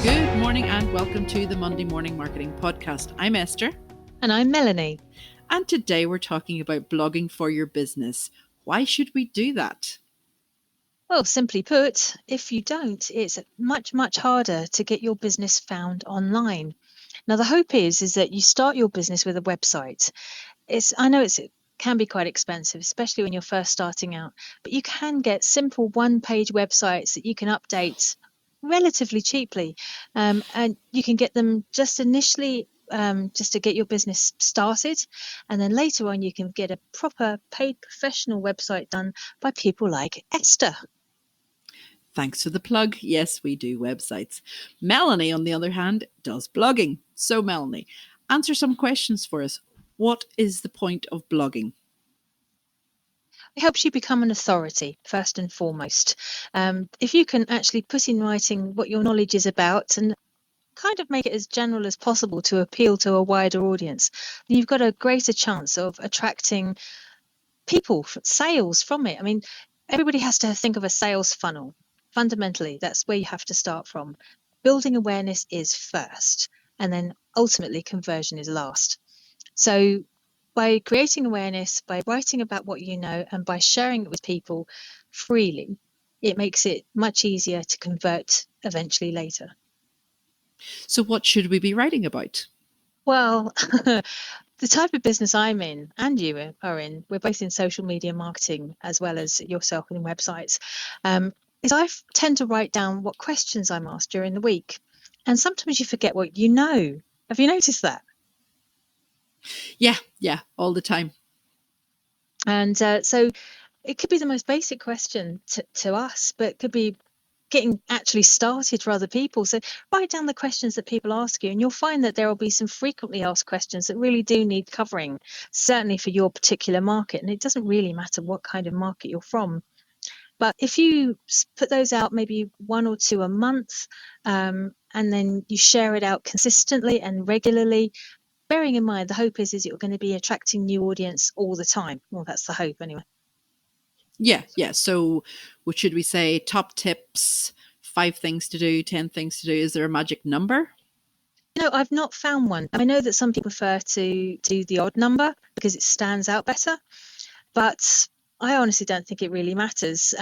Good morning and welcome to the Monday Morning Marketing Podcast. I'm Esther. And I'm Melanie. And today we're talking about blogging for your business. Why should we do that? Well, simply put, if you don't, it's much, much harder to get your business found online. Now, the hope is that you start your business with a website. I know it can be quite expensive, especially when you're first starting out, but you can get simple one-page websites that you can update relatively cheaply, and you can get them just initially just to get your business started, and then later on you can get a proper paid professional website done by people like Esther. Thanks for the plug. Yes, we do websites. Melanie, on the other hand, does blogging. So Melanie, answer some questions for us. What is the point of blogging? It helps you become an authority, first and foremost. If you can actually put in writing what your knowledge is about and kind of make it as general as possible to appeal to a wider audience, then you've got a greater chance of attracting people, sales from it. I mean, everybody has to think of a sales funnel. Fundamentally, that's where you have to start from. Building awareness is first, and then ultimately conversion is last. So by creating awareness, by writing about what you know, and by sharing it with people freely, it makes it much easier to convert eventually later. So what should we be writing about? Well, the type of business I'm in and you are in, we're both in social media marketing as well as yourself in websites, is I tend to write down what questions I'm asked during the week. And sometimes you forget what you know. Have you noticed that? Yeah, all the time. And so it could be the most basic question to us, but it could be getting actually started for other people. So write down the questions that people ask you, and you'll find that there will be some frequently asked questions that really do need covering, certainly for your particular market. And it doesn't really matter what kind of market you're from. But if you put those out maybe one or two a month, and then you share it out consistently and regularly, bearing in mind the hope is you're going to be attracting new audience all the time. Well, that's the hope anyway. Yeah. So what should we say? Top tips, 5 things to do, 10 things to do. Is there a magic number? No, I've not found one. I know that some people prefer to do the odd number because it stands out better, but I honestly don't think it really matters.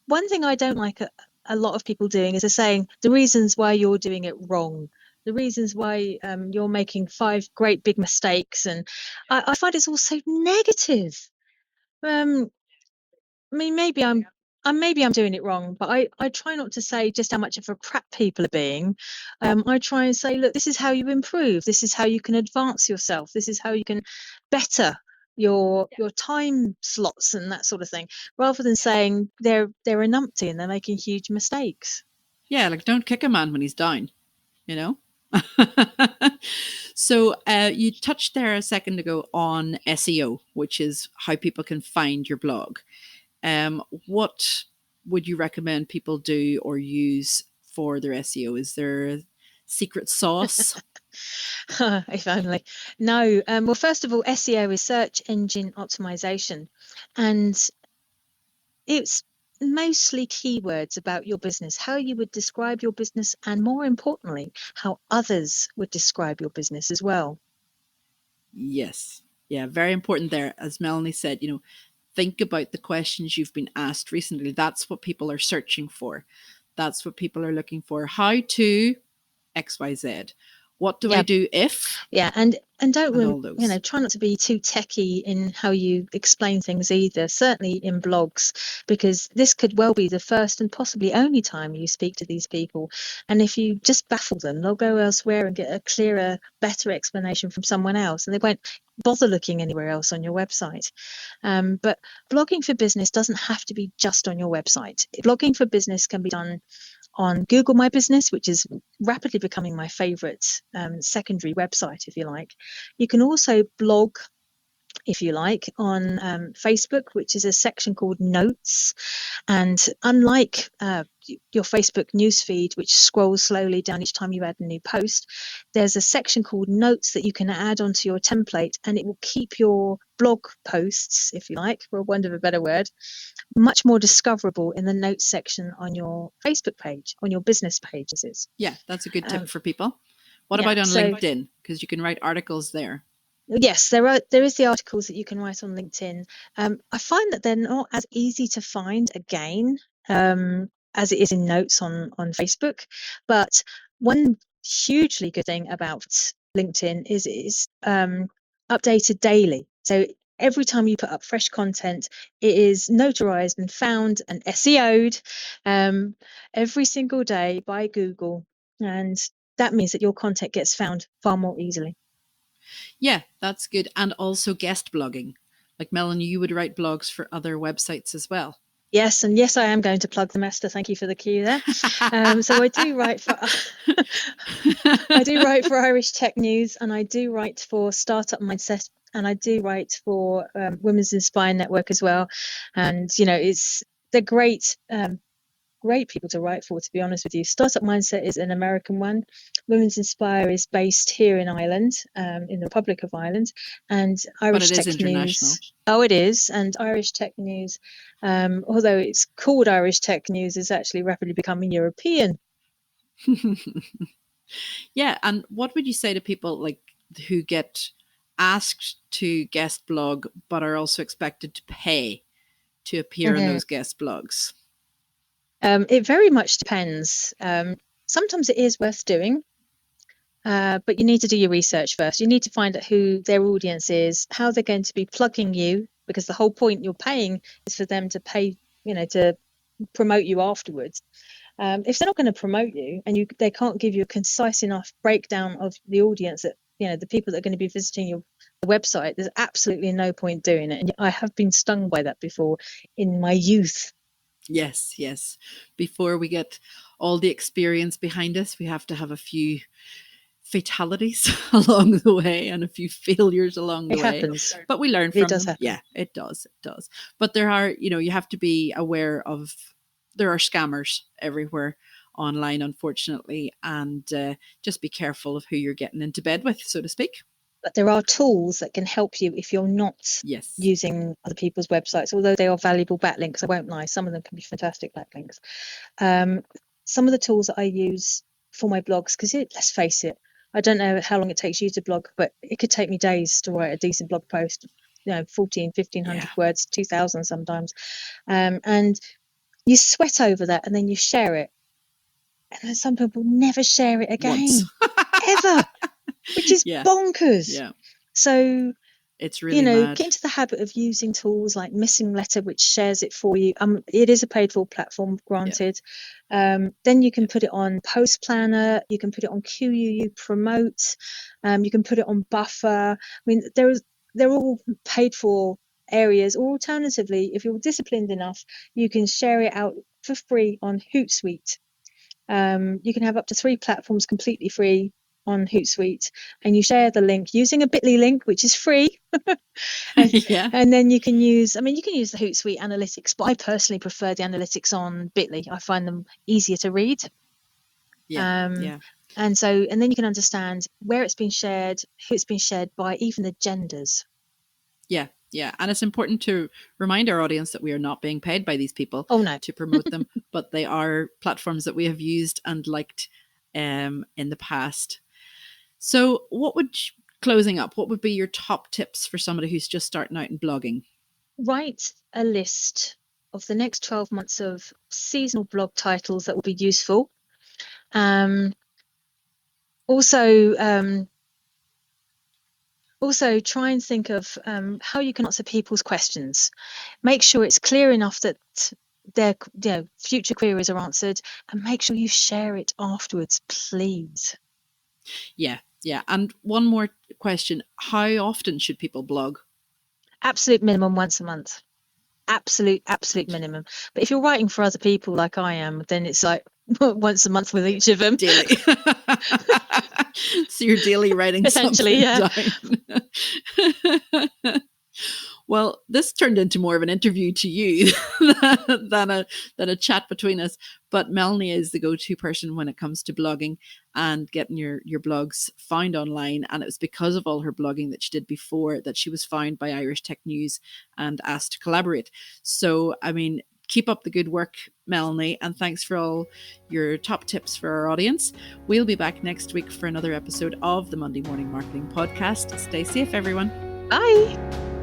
One thing I don't like a lot of people doing is they're saying the reasons why you're doing it wrong, the reasons why you're making 5 great big mistakes, and I find it's all so negative. I mean, maybe I'm doing it wrong, but I try not to say just how much of a crap people are being. I try and say, look, this is how you improve. This is how you can advance yourself. This is how you can better your time slots and that sort of thing, rather than saying they're a numpty and they're making huge mistakes. Yeah, like don't kick a man when he's down, you know? So you touched there a second ago on SEO, which is how people can find your blog. What would you recommend people do or use for their SEO? Is there a secret sauce? If only. No. Well, first of all, SEO is search engine optimization, and it's mostly keywords about your business, how you would describe your business, and more importantly, how others would describe your business as well. Yes. Yeah, very important there. As Melanie said, think about the questions you've been asked recently. That's what people are searching for. That's what people are looking for. How to XYZ. What do I do if? Yeah, and don't all those. try not to be too techie in how you explain things either, certainly in blogs, because this could well be the first and possibly only time you speak to these people. And if you just baffle them, they'll go elsewhere and get a clearer, better explanation from someone else, and they won't bother looking anywhere else on your website. But blogging for business doesn't have to be just on your website. Blogging for business can be done on Google My Business, which is rapidly becoming my favorite secondary website, if you like. You can also blog if you like, on Facebook, which is a section called Notes. And unlike your Facebook newsfeed, which scrolls slowly down each time you add a new post, there's a section called Notes that you can add onto your template, and it will keep your blog posts, if you like, for want of a better word, much more discoverable in the Notes section on your Facebook page, on your business pages. Yeah, that's a good tip for people. What yeah, about on so- LinkedIn? Because you can write articles there. Yes, there is the articles that you can write on LinkedIn. I find that they're not as easy to find again as it is in Notes on Facebook. But one hugely good thing about LinkedIn is it's updated daily. So every time you put up fresh content, it is notarized and found and SEO'd every single day by Google, and that means that your content gets found far more easily. Yeah, that's good. And also guest blogging. Like Melanie, you would write blogs for other websites as well. Yes, and yes, I am going to plug them, Esther. Thank you for the cue there. So I do write for Irish Tech News, and I do write for Startup Mindset, and I do write for Women's Inspire Network as well. And they're great. Great people to write for, to be honest with you. Startup Mindset is an American one. Women's Inspire is based here in Ireland, in the Republic of Ireland, and Irish Tech News. Oh, it is. And Irish Tech News, although it's called Irish Tech News, is actually rapidly becoming European. Yeah, and what would you say to people like who get asked to guest blog but are also expected to pay to appear in those guest blogs? It very much depends. Sometimes it is worth doing, but you need to do your research first. You need to find out who their audience is, how they're going to be plugging you, because the whole point you're paying is for them to pay, to promote you afterwards. If they're not going to promote you and they can't give you a concise enough breakdown of the audience that, the people that are going to be visiting your website, there's absolutely no point doing it. And I have been stung by that before in my youth. Yes. Before we get all the experience behind us, we have to have a few fatalities along the way and a few failures along the way. Happens. But we learn from it does them. Happen. Yeah, it does. But there are, you have to be aware of, there are scammers everywhere online, unfortunately, and just be careful of who you're getting into bed with, so to speak. But there are tools that can help you if you're not using other people's websites, although they are valuable backlinks. I won't lie, some of them can be fantastic backlinks. Some of the tools that I use for my blogs, because let's face it, I don't know how long it takes you to blog, but it could take me days to write a decent blog post, 1,500 words, 2,000 sometimes. And you sweat over that and then you share it. And then some people never share it again, ever. Which is bonkers. Yeah. So it's really mad. Get into the habit of using tools like Missing Letter, which shares it for you. It is a paid for platform, granted. Then you can put it on Post Planner. You can put it on QUU Promote. You can put it on Buffer. I mean, they're all paid for areas. Or alternatively, if you're disciplined enough, you can share it out for free on Hootsuite. You can have up to 3 platforms completely free on Hootsuite, and you share the link using a Bitly link, which is free. And then you can use the Hootsuite analytics, but I personally prefer the analytics on Bitly. I find them easier to read. And then you can understand where it's been shared, who it's been shared by, even the genders. Yeah. And it's important to remind our audience that we are not being paid by these people to promote them, but they are platforms that we have used and liked in the past. So closing up, what would be your top tips for somebody who's just starting out in blogging? Write a list of the next 12 months of seasonal blog titles that will be useful. Also try and think of how you can answer people's questions. Make sure it's clear enough that their future queries are answered, and make sure you share it afterwards, please. Yeah. And one more question. How often should people blog? Absolute minimum once a month. Absolute minimum. But if you're writing for other people like I am, then it's like once a month with each of them. Daily. So you're daily writing essentially, something down. Well, this turned into more of an interview to you than a chat between us. But Melanie is the go-to person when it comes to blogging and getting your blogs found online. And it was because of all her blogging that she did before that she was found by Irish Tech News and asked to collaborate. So, I mean, keep up the good work, Melanie, and thanks for all your top tips for our audience. We'll be back next week for another episode of the Monday Morning Marketing Podcast. Stay safe, everyone. Bye.